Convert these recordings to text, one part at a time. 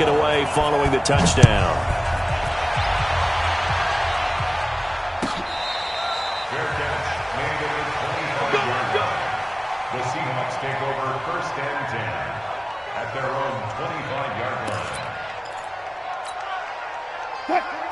it away following the touchdown. The Seahawks take over 1st and 10 at their own 25-yard line.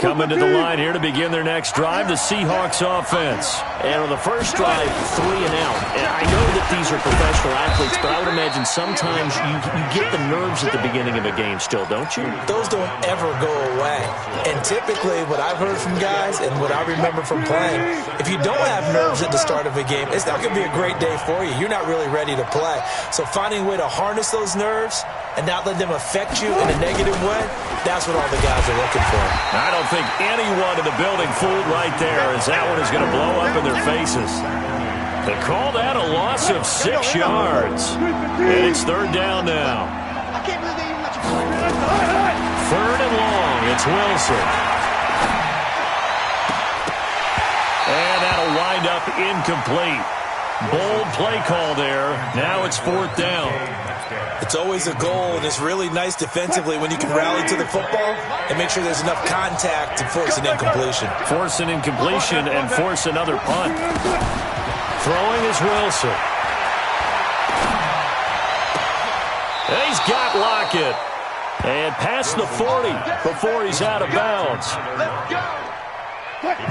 Coming to the line here to begin their next drive, the Seahawks offense. And on the first drive, 3 and out. And I know that these are professional athletes, but I would imagine sometimes you get the nerves at the beginning of a game still, don't you? Those don't ever go away. And typically, what I've heard from guys and what I remember from playing, if you don't have nerves at the start of a game, it's not going to be a great day for you. You're not really ready to play. So finding a way to harness those nerves and not let them affect you in a negative way, that's what all the guys are looking for. I don't think anyone in the building fooled right there, as that one is going to blow up in their faces. They call that a loss of 6 yards. And it's 3rd down now. 3rd and long. It's Wilson. And that'll wind up incomplete. Bold play call there. Now it's 4th down. It's always a goal, and it's really nice defensively when you can rally to the football and make sure there's enough contact to force an incompletion. Force an incompletion and force another punt. Throwing is Wilson. And he's got Lockett. And past the 40 before he's out of bounds.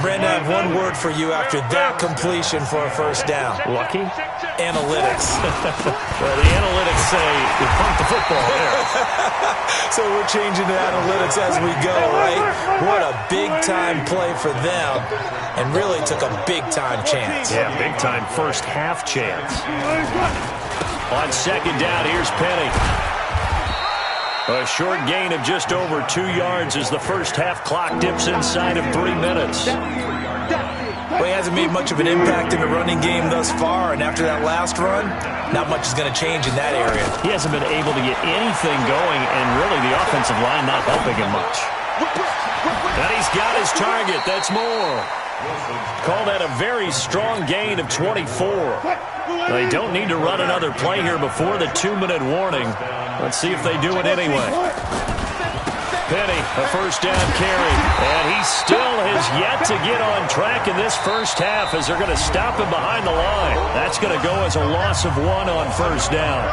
Brandon, I have one word for you after that completion for a 1st down. Lucky? Analytics. Well, the analytics say you pumped the football there. So we're changing to analytics as we go, right? What a big-time play for them, and really took a big-time chance. Yeah, big-time first half chance. On 2nd down, here's Penny. A short gain of just over 2 yards as the first half clock dips inside of 3 minutes. Well, he hasn't made much of an impact in the running game thus far, and after that last run, not much is going to change in that area. He hasn't been able to get anything going, and really the offensive line not helping him much. And he's got his target. That's more. Call that a very strong gain of 24. They don't need to run another play here before the 2-minute warning. Let's see if they do it anyway. Penny, a 1st down carry. And he still has yet to get on track in this first half as they're going to stop him behind the line. That's going to go as a loss of 1 on 1st down.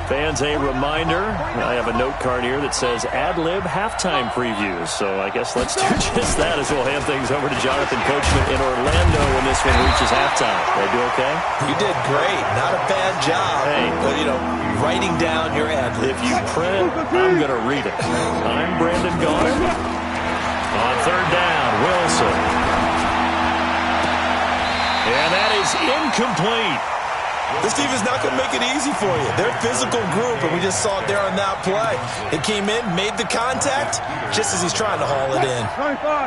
Fans, a reminder, I have a note card here that says ad-lib halftime previews. So I guess let's do just that as we'll hand things over to Jonathan Coachman in Orlando when this one reaches halftime. Did I do okay? You did great. Not a bad job. Hey. But, writing down your ad-lib. If you print, I'm going to read it. I'm Brandon Gaughan. On 3rd down, Wilson. And that is incomplete. This team is not going to make it easy for you. They're a physical group, and we just saw it there on that play. They came in, made the contact, just as he's trying to haul it in.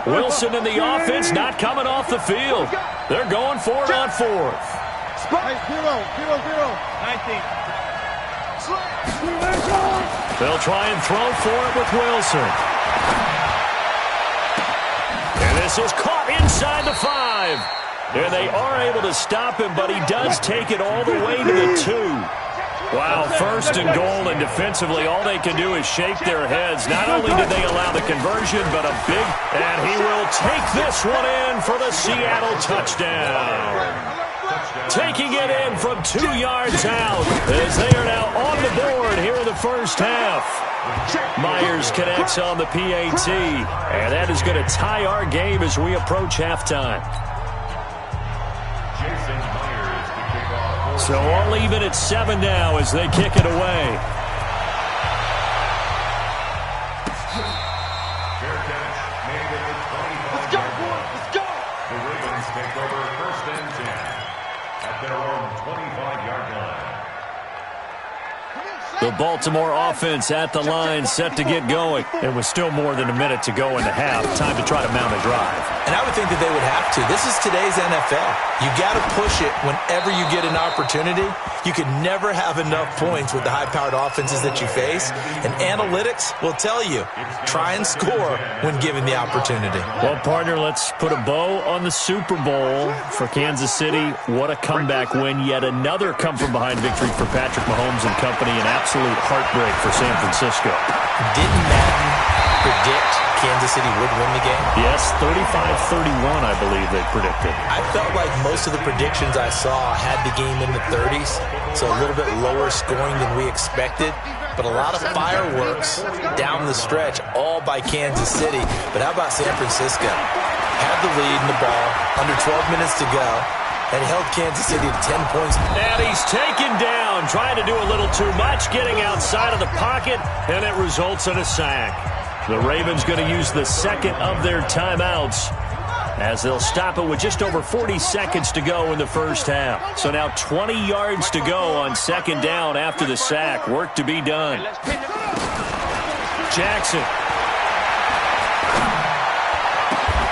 Wilson and the offense not coming off the field. They're going for it on 4th. 19. They'll try and throw for it with Wilson. And this is caught inside the 5. And they are able to stop him, but he does take it all the way to the 2. Wow, 1st and goal, and defensively all they can do is shake their heads. Not only did they allow the conversion, but a big, and he will take this one in for the Seattle touchdown. Taking it in from 2 yards out as they are now on the board here in the first half. Myers connects on the PAT, and that is going to tie our game as we approach halftime. So all even at 7 now as they kick it away. Fair catch made at the 25-yard line. Let's go! The Ravens take over 1st and 10 at their own 25-yard line. The Baltimore offense at the line, set to get going. And with still more than a minute to go in the half, time to try to mount a drive. And I would think that they would have to. This is today's NFL. You got to push it whenever you get an opportunity, you can never have enough points with the high-powered offenses that you face. And analytics will tell you, try and score when given the opportunity. Well, partner, let's put a bow on the Super Bowl for Kansas City. What a comeback win. Yet another come-from-behind victory for Patrick Mahomes and company. An absolute heartbreak for San Francisco. Didn't Madden predict Kansas City would win the game? Yes, 35-31, I believe they predicted. I felt like most of the predictions I saw had the game in the 30s, so a little bit lower scoring than we expected. But a lot of fireworks down the stretch, all by Kansas City. But how about San Francisco? Had the lead in the ball, under 12 minutes to go, and held Kansas City to 10 points. And he's taken down, trying to do a little too much, getting outside of the pocket, and it results in a sack. The Ravens going to use the second of their timeouts as they'll stop it with just over 40 seconds to go in the first half. So now 20 yards to go on second down after the sack. Work to be done. Jackson.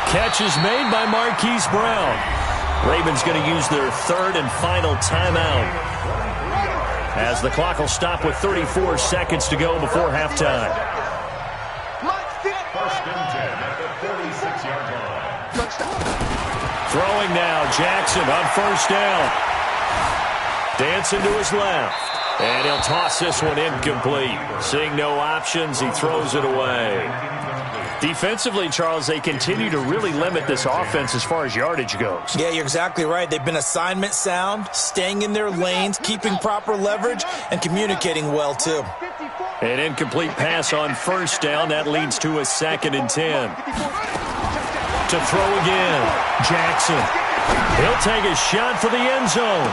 Catch is made by Marquise Brown. Ravens going to use their third and final timeout as the clock will stop with 34 seconds to go before halftime. First and 10 at the 46-yard line. Throwing now, Jackson on first down. Dancing to his left. And he'll toss this one incomplete. Seeing no options, he throws it away. Defensively, Charles, they continue to really limit this offense as far as yardage goes. Yeah, you're exactly right. They've been assignment sound, staying in their lanes, keeping proper leverage, and communicating well, too. An incomplete pass on first down. That leads to a 2nd and 10. To throw again, Jackson. He'll take a shot for the end zone.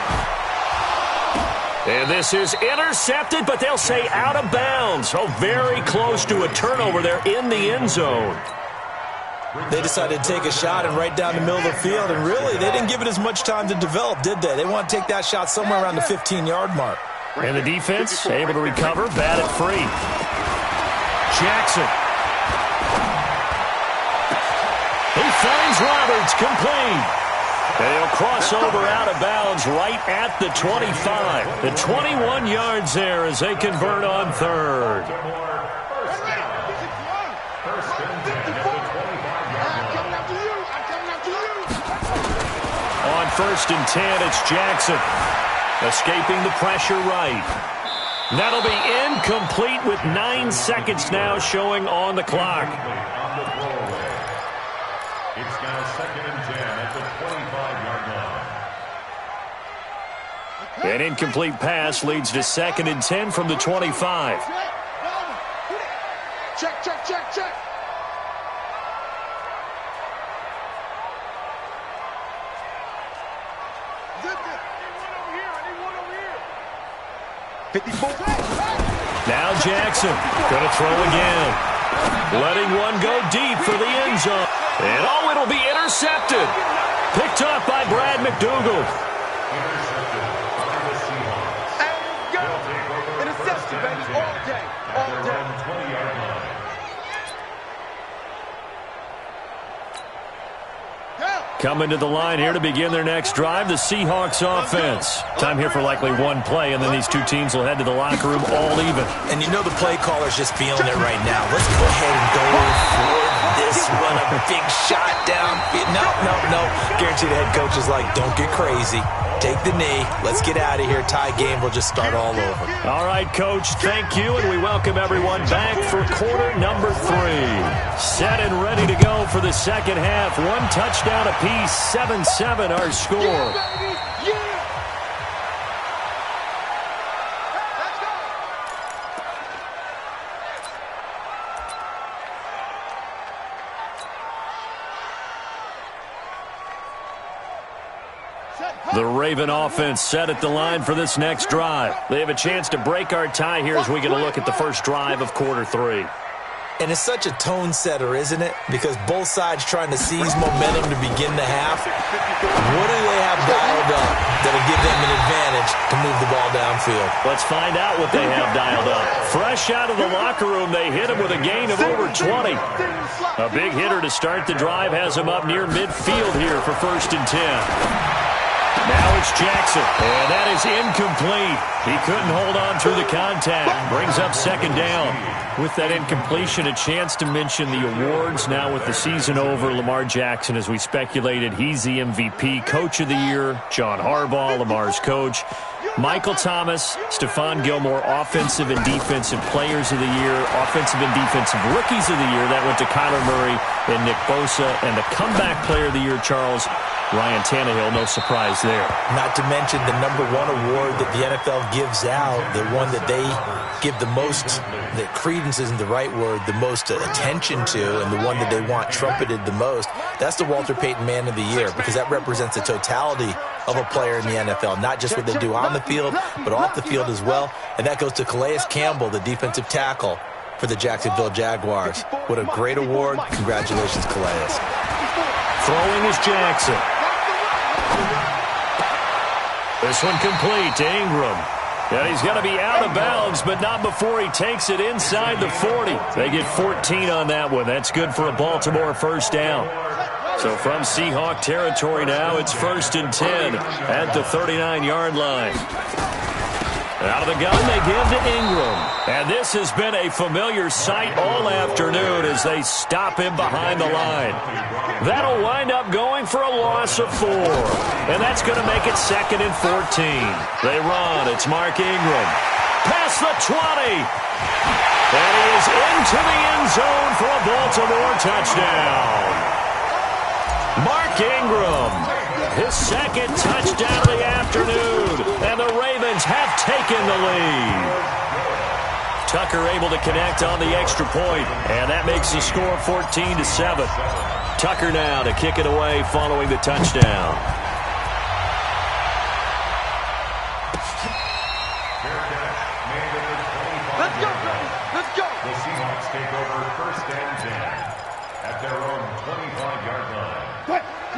And this is intercepted, but they'll say out of bounds. Oh, very close to a turnover there in the end zone. They decided to take a shot and right down the middle of the field, and really, they didn't give it as much time to develop, did they? They want to take that shot somewhere around the 15-yard mark. And the defense able to recover, bat it free. Jackson. He finds Roberts, complete. And he'll cross over out of bounds right at the 25. The 21 yards there as they convert on third. On first and 10, it's Jackson. Escaping the pressure right. That'll be incomplete with 9 seconds now showing on the clock. It's now 2nd and 10 at the 25-yard line. An incomplete pass leads to 2nd and 10 from the 25. Check, check, check, check. Now Jackson going to throw again. Letting one go deep for the end zone. And oh, it'll be intercepted. Picked up by Brad McDougal. Intercepted by the Seahawks. And go. Intercepted, baby, all day. All At day. their own 20-yard line. Coming to the line here to begin their next drive, the Seahawks offense. Time here for likely one play, and then these two teams will head to the locker room all even. And you know the play caller's just feeling it right now. Let's go ahead and go for this one. A big shot downfield. No. Guarantee the head coach is like, don't get crazy. Take the knee. Let's get out of here. Tie game will just start all over. All right, Coach, thank you, and we welcome everyone back for quarter number 3. Set and ready to go for the second half. One touchdown apiece, 7-7 our score. The Raven offense set at the line for this next drive. They have a chance to break our tie here as we get a look at the first drive of quarter 3. And it's such a tone setter, isn't it? Because both sides trying to seize momentum to begin the half. What do they have dialed up that'll give them an advantage to move the ball downfield? Let's find out what they have dialed up. Fresh out of the locker room, they hit him with a gain of over 20. A big hitter to start the drive has him up near midfield here for first and 10. Now it's Jackson, and that is incomplete. He couldn't hold on through the contact. Brings up second down. With that incompletion, a chance to mention the awards. Now with the season over, Lamar Jackson, as we speculated, he's the MVP, Coach of the Year. John Harbaugh, Lamar's coach. Michael Thomas, Stephon Gilmore, Offensive and Defensive Players of the Year, Offensive and Defensive Rookies of the Year. That went to Kyler Murray and Nick Bosa. And the Comeback Player of the Year, Charles, Ryan Tannehill, no surprise there. Not to mention the #1 award that the NFL gives out, the one that they give the most, that credence isn't the right word, the most attention to, and the one that they want trumpeted the most. That's the Walter Payton Man of the Year, because that represents the totality of a player in the NFL, not just what they do on the field, but off the field as well. And that goes to Calais Campbell, the defensive tackle for the Jacksonville Jaguars. What a great award. Congratulations, Calais. Throwing is Jackson. This one complete to Ingram. And he's going to be out of bounds, but not before he takes it inside the 40. They get 14 on that one. That's good for a Baltimore first down. So from Seahawk territory now, it's 1st and 10 at the 39-yard line. Out of the gun, they give to Ingram. And this has been a familiar sight all afternoon as they stop him behind the line. That'll wind up going for a loss of 4. And that's going to make it 2nd and 14. They run. It's Mark Ingram. Past the 20. And he is into the end zone for a Baltimore touchdown. Mark Ingram, his 2nd touchdown of the afternoon, and the Ravens have taken the lead. Tucker able to connect on the extra point, and that makes the score 14-7. Tucker now to kick it away following the touchdown. Let's go, buddy. Let's go. The Seahawks take over 1st and 10 at their own 25-yard line.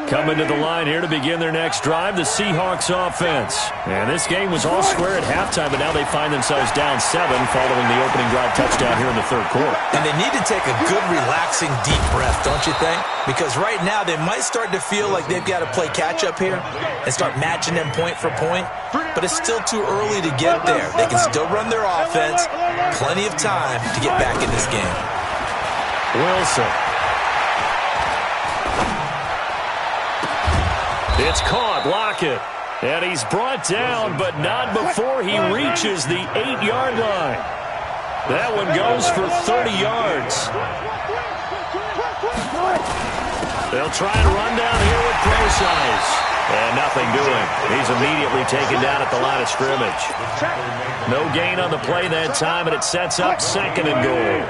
Coming to the line here to begin their next drive, the Seahawks offense. And this game was all square at halftime, but now they find themselves down 7 following the opening drive touchdown here in the 3rd quarter. And they need to take a good, relaxing, deep breath, don't you think? Because right now they might start to feel like they've got to play catch-up here and start matching them point for point. But it's still too early to get there. They can still run their offense. Plenty of time to get back in this game. Wilson. It's caught, Lockett. And he's brought down, but not before he reaches the 8-yard line. That one goes for 30 yards. They'll try and run down here with Procise. And nothing doing. He's immediately taken down at the line of scrimmage. No gain on the play that time, and it sets up 2nd and goal.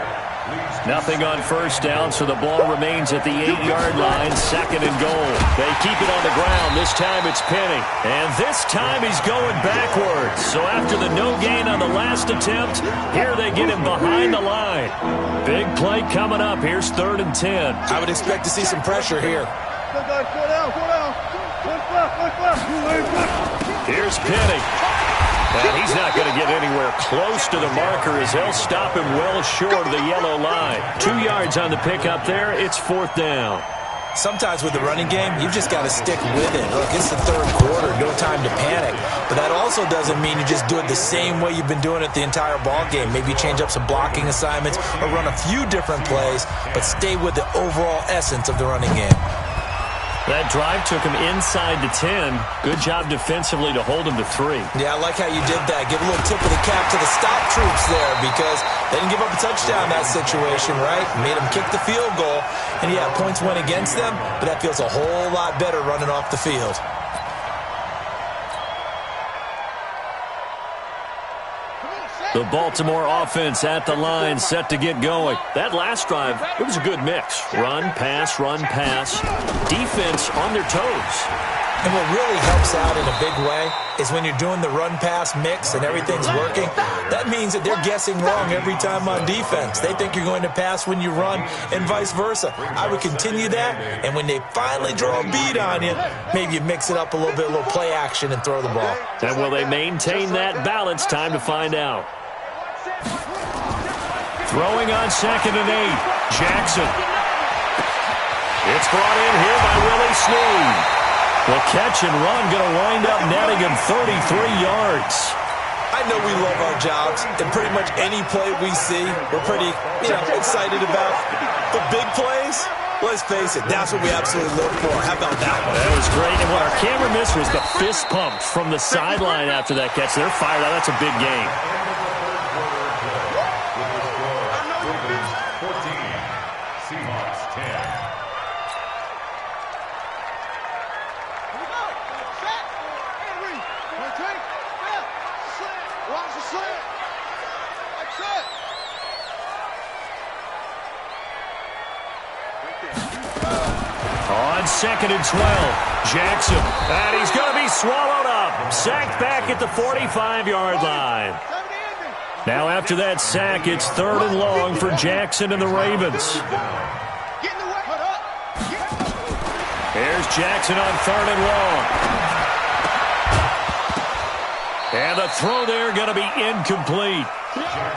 Nothing on first down, so the ball remains at the 8-yard line, 2nd and goal. They keep it on the ground. This time it's Penny. And this time he's going backwards. So after the no gain on the last attempt, here they get him behind the line. Big play coming up. Here's 3rd and 10. I would expect to see some pressure here. Here's Penny. And he's not going to get anywhere close to the marker as they'll stop him well short of the yellow line. 2 yards on the pickup there. It's 4th down. Sometimes with the running game, you've just got to stick with it. Look, it's the 3rd quarter, no time to panic. But that also doesn't mean you just do it the same way you've been doing it the entire ball game. Maybe change up some blocking assignments or run a few different plays, but stay with the overall essence of the running game. That drive took him inside the 10. Good job defensively to hold him to 3. Yeah, I like how you did that. Give a little tip of the cap to the stop troops there because they didn't give up a touchdown in that situation, right? Made them kick the field goal. And, yeah, points went against them, but that feels a whole lot better running off the field. The Baltimore offense at the line, set to get going. That last drive, it was a good mix. Run, pass, defense on their toes. And what really helps out in a big way is when you're doing the run-pass mix and everything's working, that means that they're guessing wrong every time on defense. They think you're going to pass when you run and vice versa. I would continue that, and when they finally draw a bead on you, maybe you mix it up a little bit, a little play action and throw the ball. And will they maintain that balance? Time to find out. Throwing on 2nd and 8. Jackson. It's brought in here by Willie Snead. Well, catch and run going to wind up netting him 33 yards. I know we love our jobs, and pretty much any play we see, we're pretty, excited about. The big plays, let's face it, that's what we absolutely live for. How about that one? That was great, and what our camera missed was the fist pump from the sideline after that catch. They're fired out. That's a big game. On 2nd and 12, Jackson, and he's going to be swallowed up. Sacked back at the 45-yard line. Now after that sack, it's 3rd and long for Jackson and the Ravens. Here's Jackson on 3rd and long. And the throw there going to be incomplete.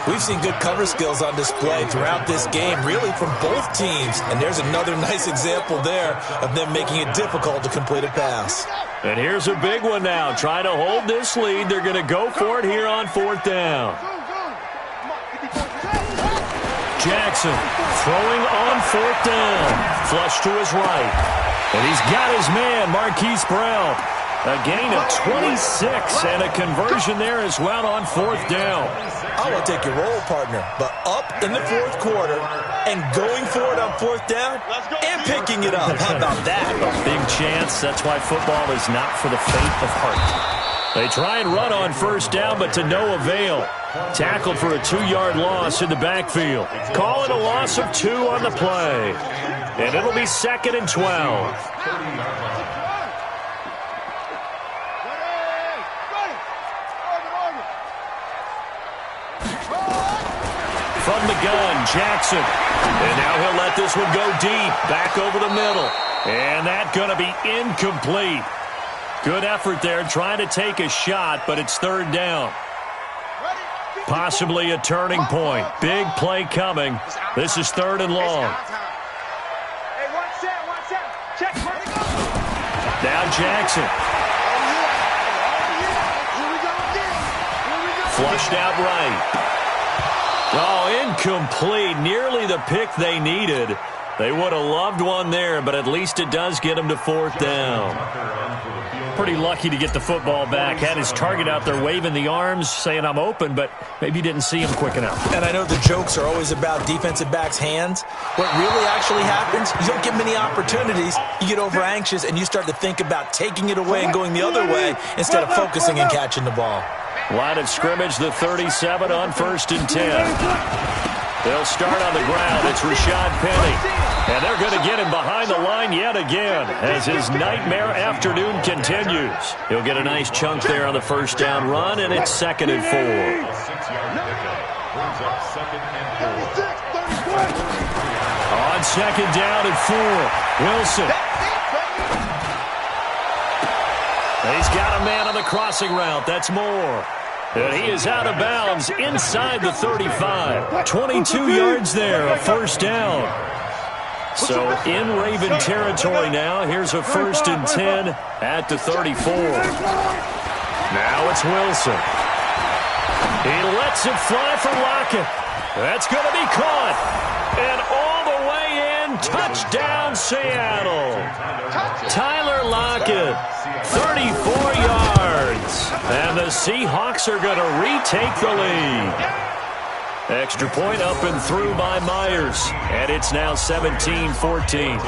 We've seen good cover skills on display throughout this game, really from both teams. And there's another nice example there of them making it difficult to complete a pass. And here's a big one now. Trying to hold this lead. They're going to go for it here on 4th down. Jackson throwing on 4th down. Flush to his right. And he's got his man, Marquise Brown. A gain of 26 and a conversion there as well on 4th down. I will take your role, partner, but up in the 4th quarter and going for it on 4th down and picking it up. How about that? A big chance. That's why football is not for the faint of heart. They try and run on 1st down, but to no avail. Tackled for a 2-yard loss in the backfield. Call it a loss of 2 on the play. And it'll be 2nd and 12. From the gun, Jackson. And now he'll let this one go deep, back over the middle. And that's going to be incomplete. Good effort there, trying to take a shot, but it's 3rd down. Possibly a turning point. Big play coming. This is 3rd and long. Now Jackson. Flushed out right. Oh, incomplete. Nearly the pick they needed. They would have loved one there, but at least it does get them to 4th down. Pretty lucky to get the football back. Had his target out there waving the arms, saying I'm open, but maybe didn't see him quick enough. And I know the jokes are always about defensive backs' hands. What really actually happens, you don't get many opportunities. You get over anxious, and you start to think about taking it away and going the other way instead of focusing and catching the ball. Line of scrimmage, the 37 on 1st and 10. They'll start on the ground. It's Rashad Penny. And they're going to get him behind the line yet again as his nightmare afternoon continues. He'll get a nice chunk there on the 1st down run, and it's 2nd and 4. On 2nd down and 4, Wilson. He's got a man on the crossing route. That's Moore. And he is out of bounds inside the 35. 22 yards there, a 1st down. So in Raven territory now. Here's a 1st and 10 at the 34. Now it's Wilson. He lets it fly for Lockett. That's going to be caught. And all the way in, touchdown Seattle. Tyler Lockett, 34 yards. And the Seahawks are going to retake the lead. Extra point up and through by Myers. And it's now 17-14.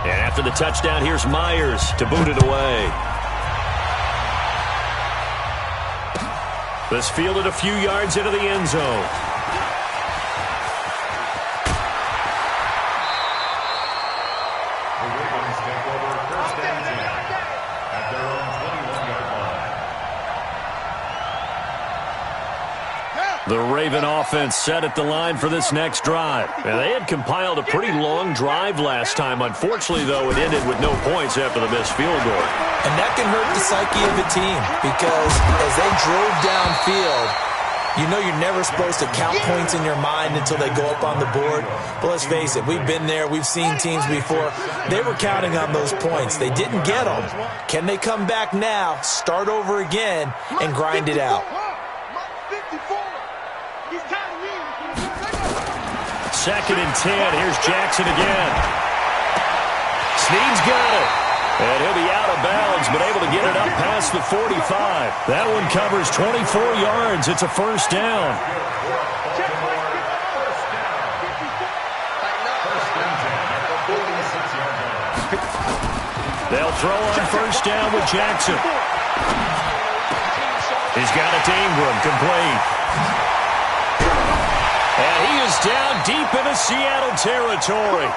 And after the touchdown, here's Myers to boot it away. This fielded a few yards into the end zone. The Ravens take over 1st and 10 at their own 21-yard line. The Raven offense set at the line for this next drive. And they had compiled a pretty long drive last time. Unfortunately, though, it ended with no points after the missed field goal. And that can hurt the psyche of a team because as they drove downfield, you know you're never supposed to count points in your mind until they go up on the board. But let's face it, we've been there. We've seen teams before. They were counting on those points. They didn't get them. Can they come back now, start over again, and grind it out? Second and 10. Here's Jackson again. Snead's got it. And he'll be out of bounds, but able to get it up past the 45. That one covers 24 yards. It's a first down. They'll throw on first down with Jackson. He's got it to Ingram, complete. And he is down deep into Seattle territory.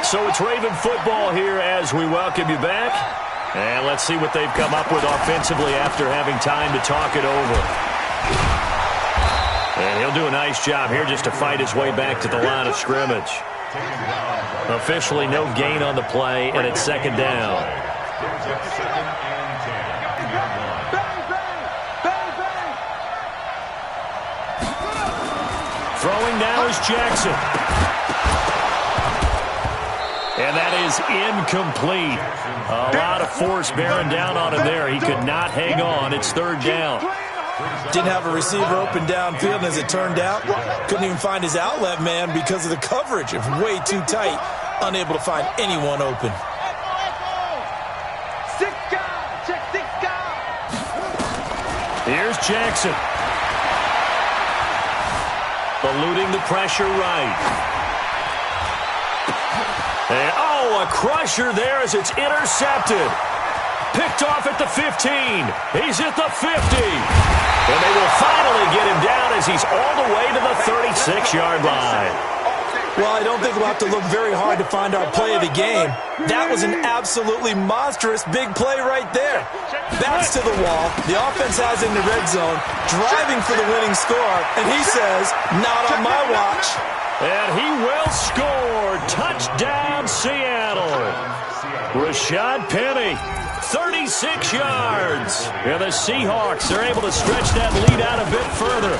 So it's Raven football here as we welcome you back. And let's see what they've come up with offensively after having time to talk it over. And he'll do a nice job here just to fight his way back to the line of scrimmage. Officially no gain on the play, and it's second down. Throwing now is Jackson. And that is incomplete. A lot of force bearing down on him there. He could not hang on. It's third down. Didn't have a receiver open downfield, and as it turned out, couldn't even find his outlet man because of the coverage. It was way too tight, unable to find anyone open. Here's Jackson. Eluding the pressure right. And, oh, a crusher there as it's intercepted. Picked off at the 15. He's at the 50. And they will finally get him down as he's all the way to the 36-yard line. Well, I don't think we'll have to look very hard to find our play of the game. That was an absolutely monstrous big play right there. Backs to the wall. The offense has in the red zone, driving for the winning score. And he says, not on my watch. And he will score. Touchdown, Seattle. Rashad Penny, 36 yards. And the Seahawks are able to stretch that lead out a bit further.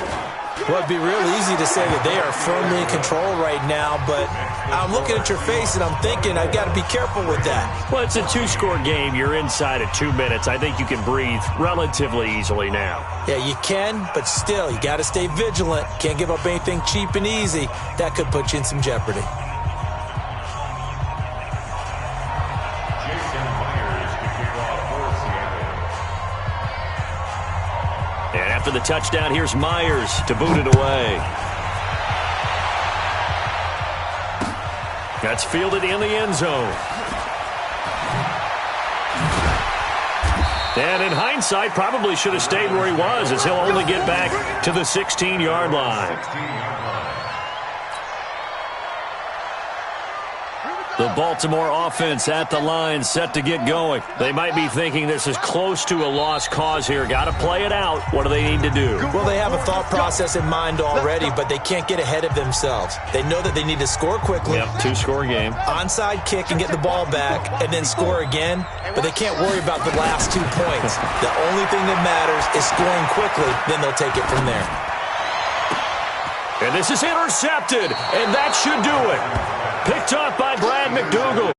Well, it'd be real easy to say that they are firmly in control right now, but I'm looking at your face and I'm thinking I've got to be careful with that. Well, it's a two-score game. You're inside at 2 minutes. I think you can breathe relatively easily now. Yeah, you can, but still, you got to stay vigilant. Can't give up anything cheap and easy. That could put you in some jeopardy. And after the touchdown, here's Myers to boot it away. That's fielded in the end zone. And in hindsight, probably should have stayed where he was, as he'll only get back to the 16-yard line. The Baltimore offense at the line, set to get going. They might be thinking this is close to a lost cause here. Got to play it out. What do they need to do? Well, they have a thought process in mind already, but they can't get ahead of themselves. They know that they need to score quickly. Yep, two-score game. Onside kick and get the ball back, and then score again. But they can't worry about the last 2 points. The only thing that matters is scoring quickly. Then they'll take it from there. And this is intercepted, and that should do it. Picked off by Brad McDougal.